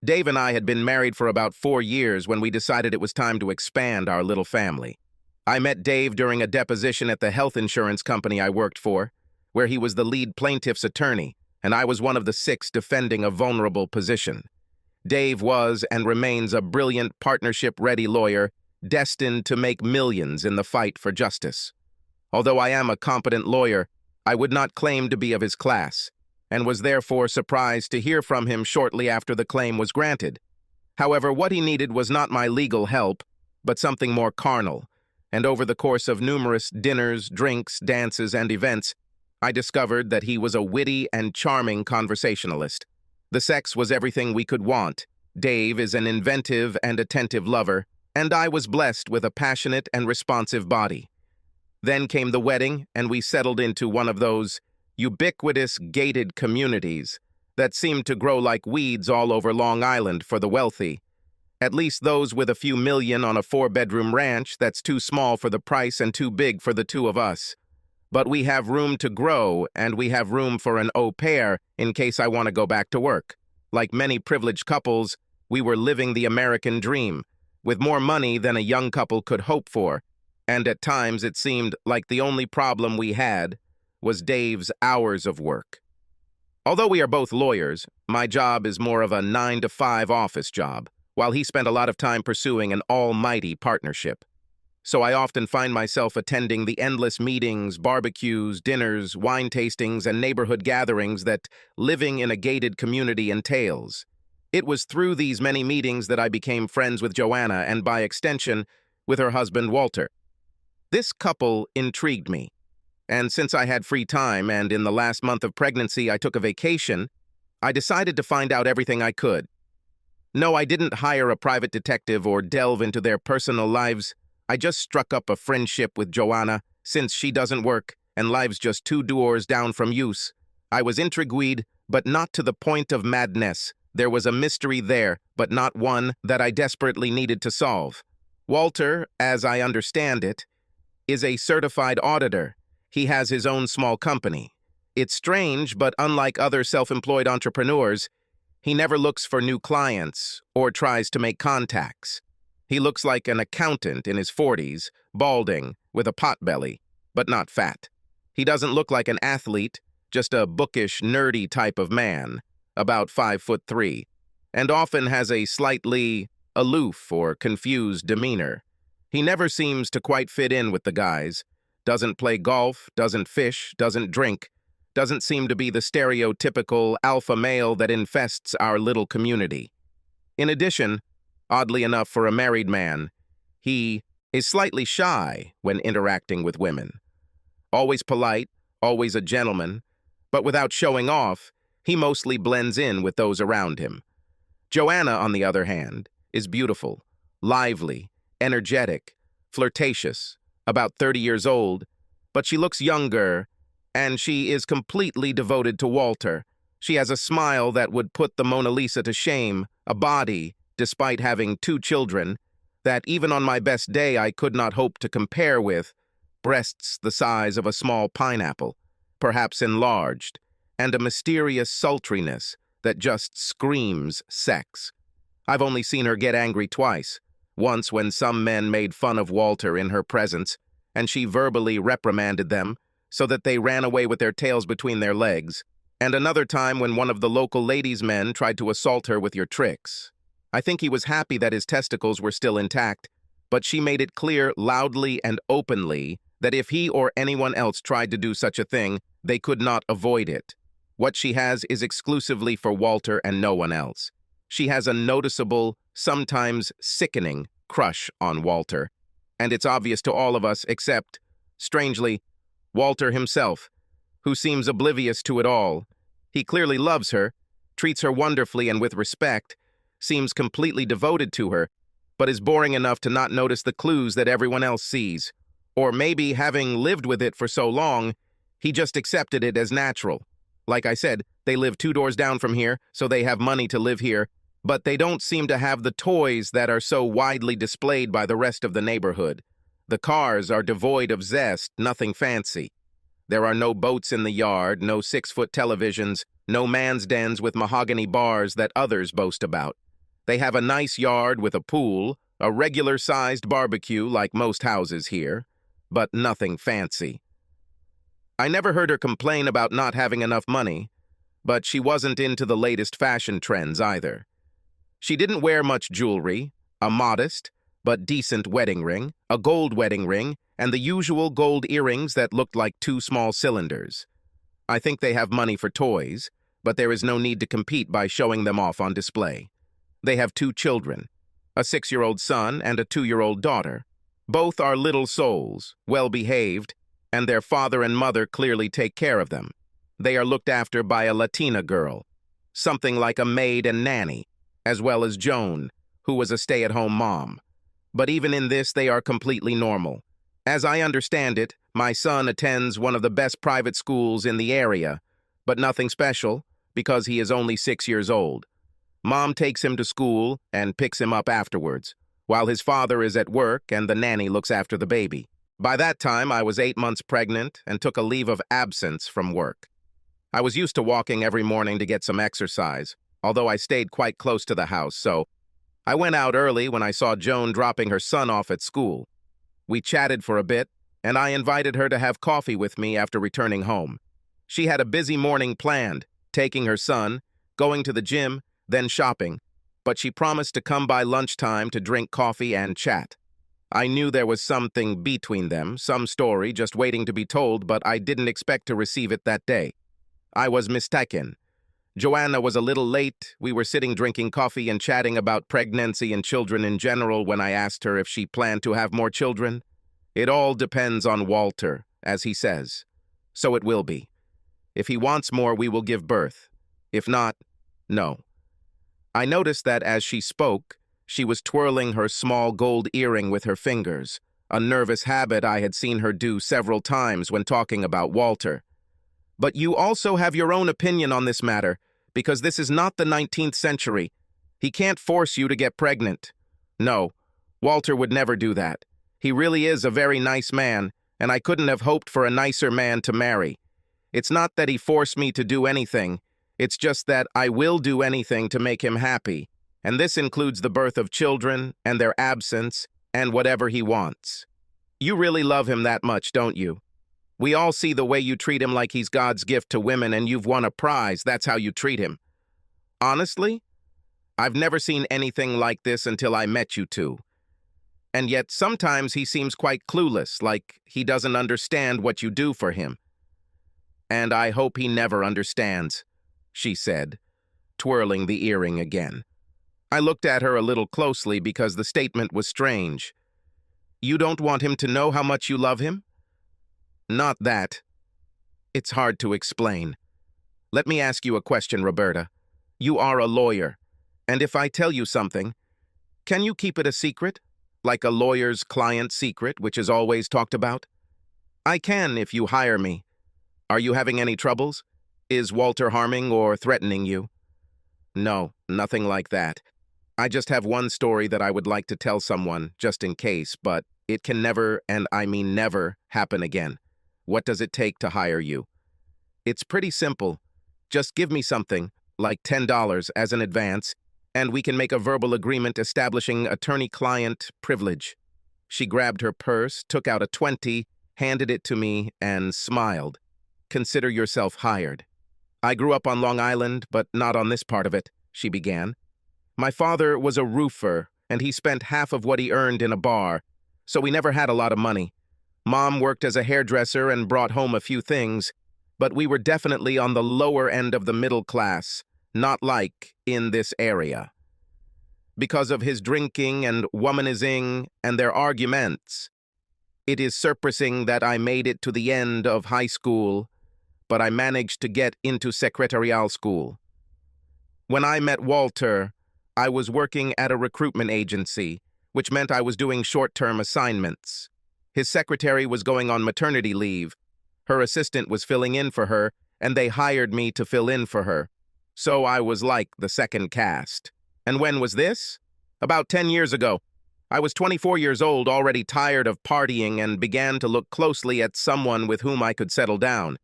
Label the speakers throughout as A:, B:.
A: Dave and I had been married for about 4 years when we decided it was time to expand our little family. I met Dave during a deposition at the health insurance company I worked for, where he was the lead plaintiff's attorney, and I was one of the 6 defending a vulnerable position. Dave was and remains a brilliant partnership-ready lawyer destined to make millions in the fight for justice. Although I am a competent lawyer, I would not claim to be of his class, and was therefore surprised to hear from him shortly after the claim was granted. However, what he needed was not my legal help, but something more carnal, and over the course of numerous dinners, drinks, dances, and events, I discovered that he was a witty and charming conversationalist. The sex was everything we could want. Dave is an inventive and attentive lover, and I was blessed with a passionate and responsive body. Then came the wedding, and we settled into one of those ubiquitous gated communities that seemed to grow like weeds all over Long Island for the wealthy. At least those with a few million on a 4-bedroom ranch that's too small for the price and too big for the 2 of us. But we have room to grow, and we have room for an au pair in case I want to go back to work. Like many privileged couples, we were living the American dream, with more money than a young couple could hope for, and at times it seemed like the only problem we had was Dave's hours of work. Although we are both lawyers, my job is more of a 9-to-5 office job, while he spent a lot of time pursuing an almighty partnership. So I often find myself attending the endless meetings, barbecues, dinners, wine tastings, and neighborhood gatherings that living in a gated community entails. It was through these many meetings that I became friends with Joanna and, by extension, with her husband Walter. This couple intrigued me, and since I had free time and in the last month of pregnancy I took a vacation, I decided to find out everything I could. No, I didn't hire a private detective or delve into their personal lives. I just struck up a friendship with Joanna, since she doesn't work and life's just 2 doors down from use. I was intrigued, but not to the point of madness. There was a mystery there, but not one that I desperately needed to solve. Walter, as I understand it, is a certified auditor. He has his own small company. It's strange, but unlike other self-employed entrepreneurs, he never looks for new clients or tries to make contacts. He looks like an accountant in his 40s, balding, with a potbelly, but not fat. He doesn't look like an athlete, just a bookish, nerdy type of man, about 5'3", and often has a slightly aloof or confused demeanor. He never seems to quite fit in with the guys, doesn't play golf, doesn't fish, doesn't drink, doesn't seem to be the stereotypical alpha male that infests our little community. In addition, oddly enough for a married man, he is slightly shy when interacting with women. Always polite, always a gentleman, but without showing off, he mostly blends in with those around him. Joanna, on the other hand, is beautiful, lively, energetic, flirtatious, about 30 years old, but she looks younger, and she is completely devoted to Walter. She has a smile that would put the Mona Lisa to shame, a body, despite having 2 children, that even on my best day I could not hope to compare with, breasts the size of a small pineapple, perhaps enlarged, and a mysterious sultriness that just screams sex. I've only seen her get angry twice, once when some men made fun of Walter in her presence, and she verbally reprimanded them so that they ran away with their tails between their legs, and another time when one of the local ladies' men tried to assault her with your tricks. I think he was happy that his testicles were still intact, but she made it clear loudly and openly that if he or anyone else tried to do such a thing, they could not avoid it. What she has is exclusively for Walter and no one else. She has a noticeable, sometimes sickening, crush on Walter, and it's obvious to all of us except, strangely, Walter himself, who seems oblivious to it all. He clearly loves her, treats her wonderfully and with respect, seems completely devoted to her, but is boring enough to not notice the clues that everyone else sees. Or maybe, having lived with it for so long, he just accepted it as natural. Like I said, they live 2 doors down from here, so they have money to live here, but they don't seem to have the toys that are so widely displayed by the rest of the neighborhood. The cars are devoid of zest, nothing fancy. There are no boats in the yard, no 6-foot televisions, no man's dens with mahogany bars that others boast about. They have a nice yard with a pool, a regular-sized barbecue like most houses here, but nothing fancy. I never heard her complain about not having enough money, but she wasn't into the latest fashion trends either. She didn't wear much jewelry, a modest but decent wedding ring, a gold wedding ring, and the usual gold earrings that looked like two small cylinders. I think they have money for toys, but there is no need to compete by showing them off on display. They have 2 children, a 6-year-old son and a 2-year-old daughter. Both are little souls, well-behaved, and their father and mother clearly take care of them. They are looked after by a Latina girl, something like a maid and nanny, as well as Joan, who was a stay-at-home mom. But even in this, they are completely normal. As I understand it, my son attends one of the best private schools in the area, but nothing special because he is only 6 years old. Mom takes him to school and picks him up afterwards, while his father is at work and the nanny looks after the baby. By that time, I was 8 months pregnant and took a leave of absence from work. I was used to walking every morning to get some exercise, although I stayed quite close to the house, so I went out early when I saw Joan dropping her son off at school. We chatted for a bit, and I invited her to have coffee with me after returning home. She had a busy morning planned, taking her son, going to the gym, then shopping, but she promised to come by lunchtime to drink coffee and chat. I knew there was something between them, some story just waiting to be told, but I didn't expect to receive it that day. I was mistaken. Joanna was a little late. We were sitting drinking coffee and chatting about pregnancy and children in general when I asked her if she planned to have more children. It all depends on Walter, as he says. So it will be. If he wants more, we will give birth. If not, no. I noticed that as she spoke, she was twirling her small gold earring with her fingers, a nervous habit I had seen her do several times when talking about Walter. But you also have your own opinion on this matter, because this is not the 19th century. He can't force you to get pregnant. No, Walter would never do that. He really is a very nice man, and I couldn't have hoped for a nicer man to marry. It's not that he forced me to do anything. It's just that I will do anything to make him happy, and this includes the birth of children and their absence and whatever he wants. You really love him that much, don't you? We all see the way you treat him like he's God's gift to women and you've won a prize. That's how you treat him. Honestly, I've never seen anything like this until I met you two. And yet sometimes he seems quite clueless, like he doesn't understand what you do for him. And I hope he never understands, she said, twirling the earring again. I looked at her a little closely because the statement was strange. You don't want him to know how much you love him? Not that. It's hard to explain. Let me ask you a question, Roberta. You are a lawyer, and if I tell you something, can you keep it a secret? Like a lawyer's client secret, which is always talked about? I can if you hire me. Are you having any troubles? Is Walter harming or threatening you? No, nothing like that. I just have one story that I would like to tell someone, just in case, but it can never, and I mean never, happen again. What does it take to hire you? It's pretty simple. Just give me something, like $10 as an advance, and we can make a verbal agreement establishing attorney-client privilege. She grabbed her purse, took out a 20, handed it to me, and smiled. Consider yourself hired. I grew up on Long Island, but not on this part of it, she began. My father was a roofer, and he spent half of what he earned in a bar, so we never had a lot of money. Mom worked as a hairdresser and brought home a few things, but we were definitely on the lower end of the middle class, not like in this area. Because of his drinking and womanizing and their arguments, it is surprising that I made it to the end of high school, but I managed to get into secretarial school. When I met Walter, I was working at a recruitment agency, which meant I was doing short-term assignments. His secretary was going on maternity leave. Her assistant was filling in for her, and they hired me to fill in for her. So I was like the second cast. And when was this? About 10 years ago. I was 24 years old, already tired of partying, and began to look closely at someone with whom I could settle down.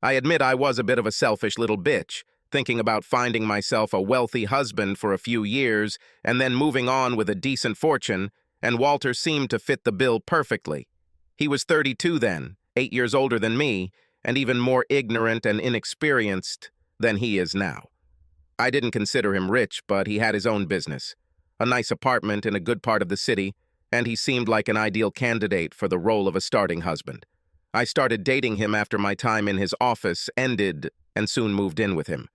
A: I admit I was a bit of a selfish little bitch, thinking about finding myself a wealthy husband for a few years and then moving on with a decent fortune, and Walter seemed to fit the bill perfectly. He was 32 then, 8 years older than me, and even more ignorant and inexperienced than he is now. I didn't consider him rich, but he had his own business, a nice apartment in a good part of the city, and he seemed like an ideal candidate for the role of a starting husband. I started dating him after my time in his office ended and soon moved in with him.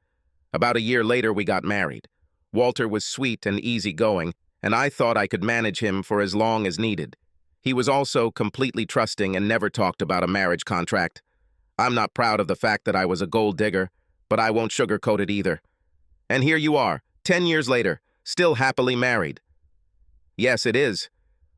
A: About a year later, we got married. Walter was sweet and easygoing, and I thought I could manage him for as long as needed. He was also completely trusting and never talked about a marriage contract. I'm not proud of the fact that I was a gold digger, but I won't sugarcoat it either. And here you are, 10 years later, still happily married. Yes, it is.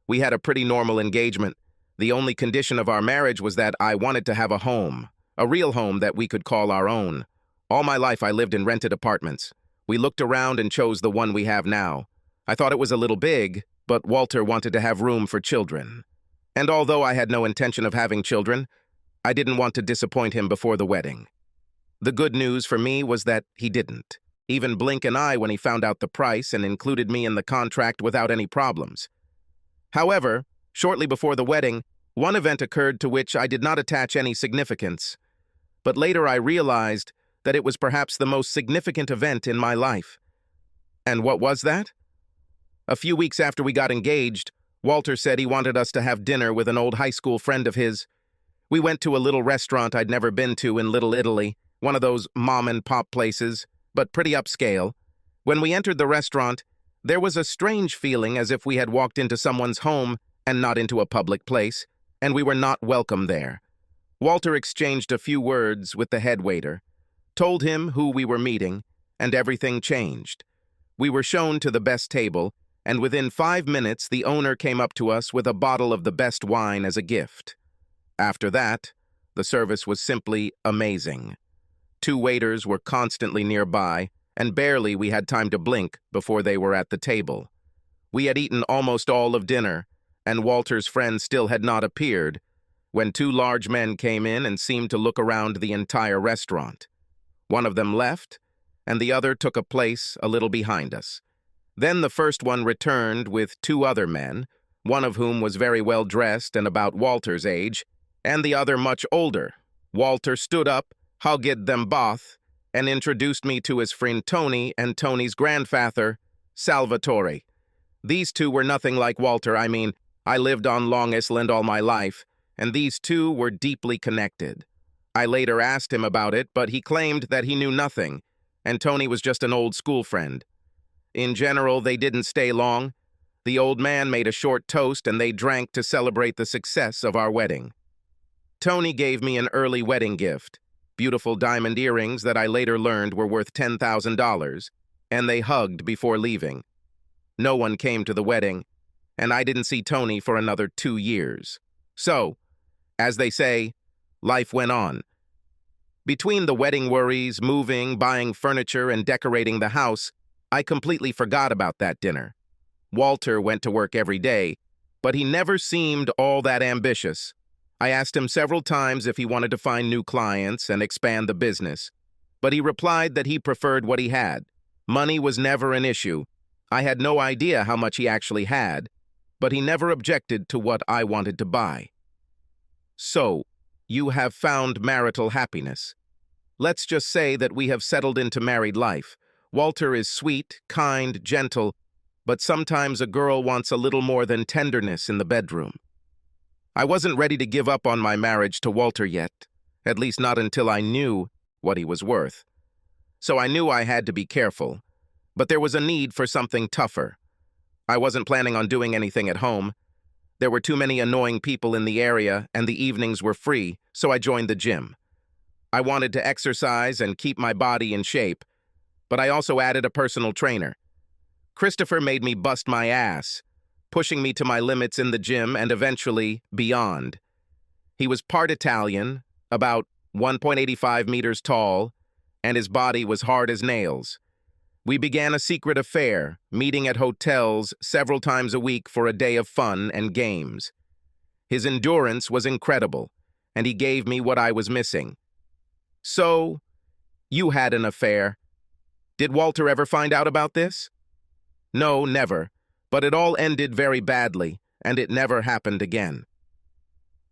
A: We had a pretty normal engagement. The only condition of our marriage was that I wanted to have a home, a real home that we could call our own. All my life I lived in rented apartments. We looked around and chose the one we have now. I thought it was a little big, but Walter wanted to have room for children. And although I had no intention of having children, I didn't want to disappoint him before the wedding. The good news for me was that he didn't. Even blink an eye when he found out the price and included me in the contract without any problems. However, shortly before the wedding, one event occurred to which I did not attach any significance. But later I realized that it was perhaps the most significant event in my life. And what was that? A few weeks after we got engaged, Walter said he wanted us to have dinner with an old high school friend of his. We went to a little restaurant I'd never been to in Little Italy, one of those mom-and-pop places, but pretty upscale. When we entered the restaurant, there was a strange feeling as if we had walked into someone's home and not into a public place, and we were not welcome there. Walter exchanged a few words with the head waiter, told him who we were meeting, and everything changed. We were shown to the best table, and within 5 minutes the owner came up to us with a bottle of the best wine as a gift. After that, the service was simply amazing. 2 waiters were constantly nearby, and barely we had time to blink before they were at the table. We had eaten almost all of dinner, and Walter's friend still had not appeared, when 2 large men came in and seemed to look around the entire restaurant. One of them left, and the other took a place a little behind us. Then the first one returned with 2 other men, one of whom was very well dressed and about Walter's age, and the other much older. Walter stood up, hugged them both, and introduced me to his friend Tony and Tony's grandfather, Salvatore. These 2 were nothing like Walter. I lived on Long Island all my life, and these 2 were deeply connected. I later asked him about it, but he claimed that he knew nothing, and Tony was just an old school friend. In general, they didn't stay long. The old man made a short toast, and they drank to celebrate the success of our wedding. Tony gave me an early wedding gift, beautiful diamond earrings that I later learned were worth $10,000, and they hugged before leaving. No one came to the wedding, and I didn't see Tony for another 2 years. So, as they say, life went on. Between the wedding worries, moving, buying furniture, and decorating the house, I completely forgot about that dinner. Walter went to work every day, but he never seemed all that ambitious. I asked him several times if he wanted to find new clients and expand the business, but he replied that he preferred what he had. Money was never an issue. I had no idea how much he actually had, but he never objected to what I wanted to buy. So, you have found marital happiness. Let's just say that we have settled into married life. Walter is sweet, kind, gentle, but sometimes a girl wants a little more than tenderness in the bedroom. I wasn't ready to give up on my marriage to Walter yet, at least not until I knew what he was worth. So I knew I had to be careful, but there was a need for something tougher. I wasn't planning on doing anything at home. There were too many annoying people in the area, and the evenings were free, so I joined the gym. I wanted to exercise and keep my body in shape, but I also added a personal trainer. Christopher made me bust my ass, pushing me to my limits in the gym and eventually beyond. He was part Italian, about 1.85 meters tall, and his body was hard as nails. We began a secret affair, meeting at hotels several times a week for a day of fun and games. His endurance was incredible, and he gave me what I was missing. So, you had an affair, Did Walter ever find out about this? No, never. But it all ended very badly, and it never happened again.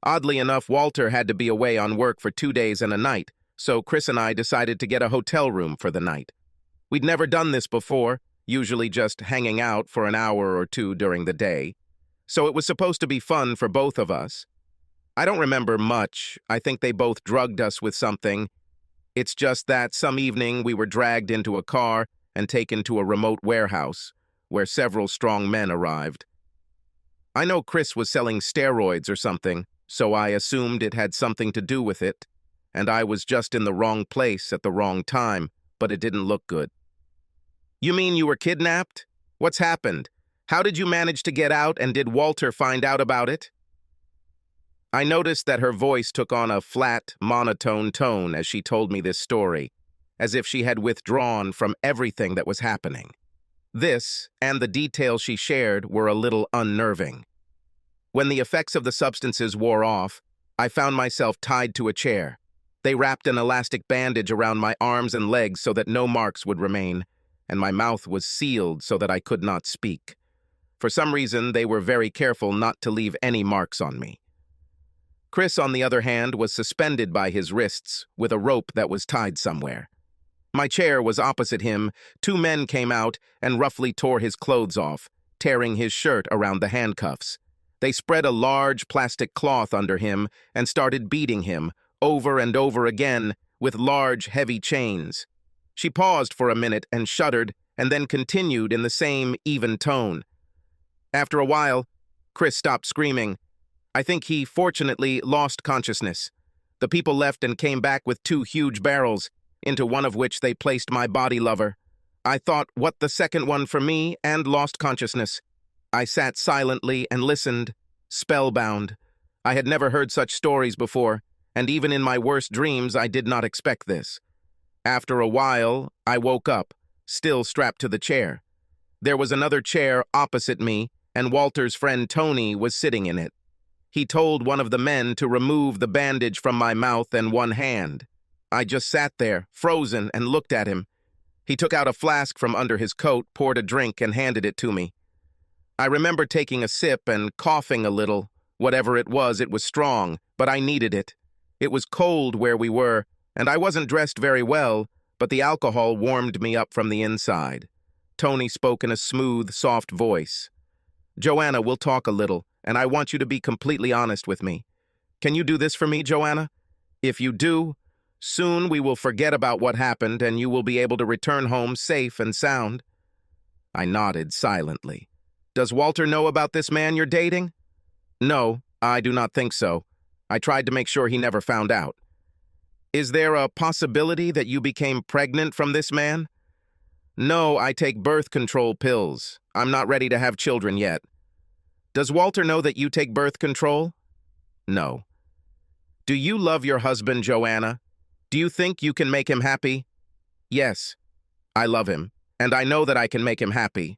A: Oddly enough, Walter had to be away on work for 2 days and a night, so Chris and I decided to get a hotel room for the night. We'd never done this before, usually just hanging out for an hour or two during the day, so it was supposed to be fun for both of us. I don't remember much. I think they both drugged us with something. It's just that some evening we were dragged into a car and taken to a remote warehouse, where several strong men arrived. I know Chris was selling steroids or something, so I assumed it had something to do with it, and I was just in the wrong place at the wrong time, but it didn't look good. You mean you were kidnapped? What's happened? How did you manage to get out, and did Walter find out about it? I noticed that her voice took on a flat, monotone tone as she told me this story, as if she had withdrawn from everything that was happening. This, and the details she shared, were a little unnerving. When the effects of the substances wore off, I found myself tied to a chair. They wrapped an elastic bandage around my arms and legs so that no marks would remain, and my mouth was sealed so that I could not speak. For some reason, they were very careful not to leave any marks on me. Chris, on the other hand, was suspended by his wrists with a rope that was tied somewhere. My chair was opposite him. 2 men came out and roughly tore his clothes off, tearing his shirt around the handcuffs. They spread a large plastic cloth under him and started beating him, over and over again, with large, heavy chains. She paused for a minute and shuddered, and then continued in the same even tone. After a while, Chris stopped screaming. I think he, fortunately, lost consciousness. The people left and came back with 2 huge barrels, into one of which they placed my body lover. I thought, what, the second one for me, and lost consciousness. I sat silently and listened, spellbound. I had never heard such stories before, and even in my worst dreams I did not expect this. After a while, I woke up, still strapped to the chair. There was another chair opposite me, and Walter's friend Tony was sitting in it. He told one of the men to remove the bandage from my mouth and one hand. I just sat there, frozen, and looked at him. He took out a flask from under his coat, poured a drink, and handed it to me. I remember taking a sip and coughing a little. Whatever it was strong, but I needed it. It was cold where we were, and I wasn't dressed very well, but the alcohol warmed me up from the inside. Tony spoke in a smooth, soft voice. Joanna, we'll talk a little, and I want you to be completely honest with me. Can you do this for me, Joanna? If you do, soon we will forget about what happened, and you will be able to return home safe and sound. I nodded silently. Does Walter know about this man you're dating? No, I do not think so. I tried to make sure he never found out. Is there a possibility that you became pregnant from this man? No, I take birth control pills. I'm not ready to have children yet. Does Walter know that you take birth control? No. Do you love your husband, Joanna? Do you think you can make him happy? Yes, I love him, and I know that I can make him happy.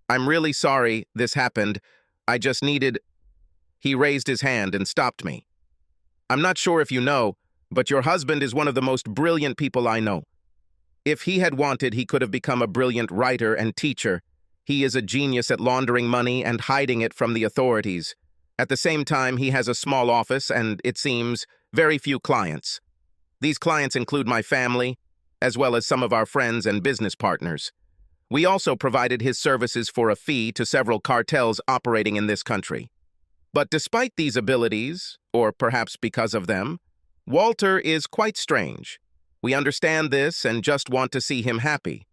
A: I'm really sorry this happened. I just needed... He raised his hand and stopped me. I'm not sure if you know, but your husband is one of the most brilliant people I know. If he had wanted, he could have become a brilliant writer and teacher. He is a genius at laundering money and hiding it from the authorities. At the same time, he has a small office and, it seems, very few clients. These clients include my family, as well as some of our friends and business partners. We also provided his services for a fee to several cartels operating in this country. But despite these abilities, or perhaps because of them, Walter is quite strange. We understand this and just want to see him happy.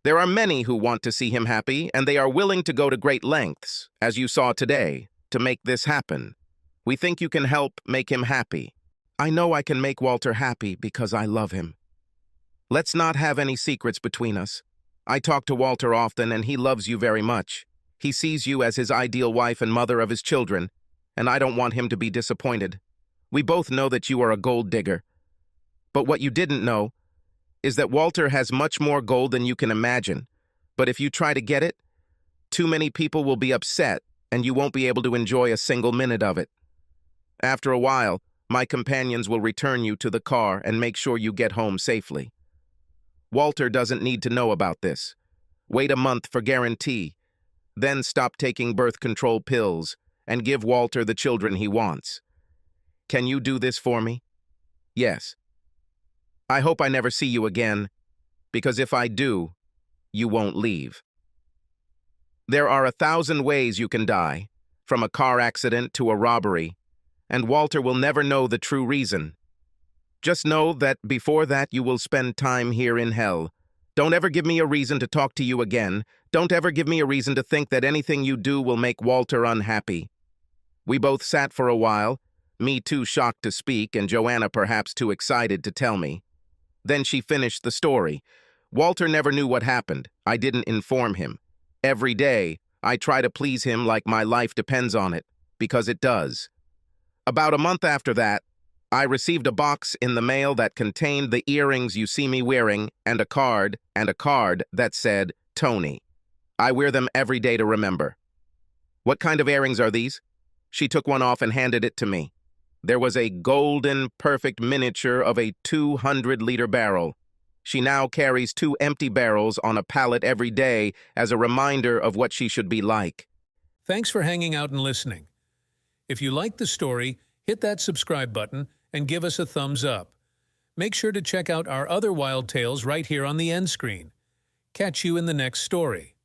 A: There are many who want to see him happy, and they are willing to go to great lengths, as you saw today, to make this happen. We think you can help make him happy. I know I can make Walter happy because I love him. Let's not have any secrets between us. I talk to Walter often, and he loves you very much. He sees you as his ideal wife and mother of his children, and I don't want him to be disappointed. We both know that you are a gold digger. But what you didn't know is that Walter has much more gold than you can imagine. But if you try to get it, too many people will be upset, and you won't be able to enjoy a single minute of it. After a while, my companions will return you to the car and make sure you get home safely. Walter doesn't need to know about this. Wait a month for guarantee. Then stop taking birth control pills and give Walter the children he wants. Can you do this for me? Yes. I hope I never see you again, because if I do, you won't leave. There are 1,000 ways you can die, from a car accident to a robbery, and Walter will never know the true reason. Just know that before that you will spend time here in hell. Don't ever give me a reason to talk to you again. Don't ever give me a reason to think that anything you do will make Walter unhappy. We both sat for a while, me too shocked to speak and Joanna perhaps too excited to tell me. Then she finished the story. Walter never knew what happened. I didn't inform him. Every day, I try to please him like my life depends on it, because it does. About a month after that, I received a box in the mail that contained the earrings you see me wearing and a card that said, Tony. I wear them every day to remember. What kind of earrings are these? She took one off and handed it to me. There was a golden, perfect miniature of a 200-liter barrel. She now carries 2 empty barrels on a pallet every day as a reminder of what she should be like.
B: Thanks for hanging out and listening. If you liked the story, hit that subscribe button and give us a thumbs up. Make sure to check out our other wild tales right here on the end screen. Catch you in the next story.